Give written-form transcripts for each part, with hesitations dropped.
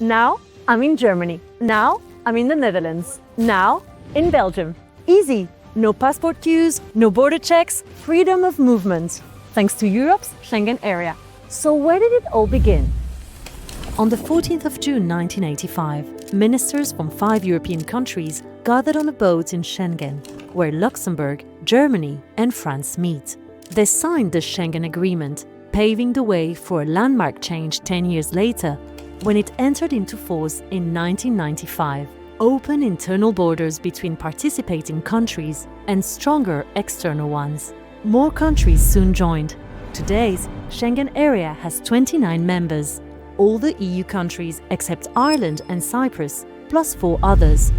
Now, I'm in Germany. Now, I'm in the Netherlands. Now, in Belgium. Easy. No passport queues, no border checks, freedom of movement. Thanks to Europe's Schengen area. So where did it all begin? On the 14th of June 1985, ministers from 5 European countries gathered on a boat in Schengen, where Luxembourg, Germany and France meet. They signed the Schengen Agreement, paving the way for a landmark change 10 years later, when it entered into force in 1995. Open internal borders between participating countries and stronger external ones. More countries soon joined. Today's Schengen area has 29 members. All the EU countries except Ireland and Cyprus, plus 4 others: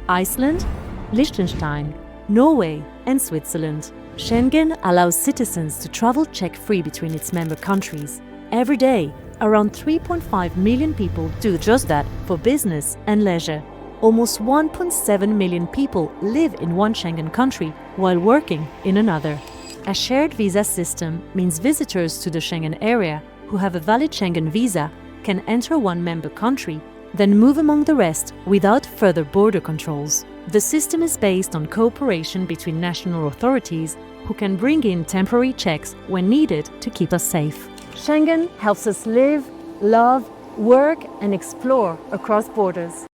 Iceland, Liechtenstein, Norway and Switzerland. Schengen allows citizens to travel check-free between its member countries. Every day, around 3.5 million people do just that for business and leisure. Almost 1.7 million people live in one Schengen country while working in another. A shared visa system means visitors to the Schengen area who have a valid Schengen visa can enter one member country, then move among the rest without further border controls. The system is based on cooperation between national authorities who can bring in temporary checks when needed to keep us safe. Schengen helps us live, love, work and explore across borders.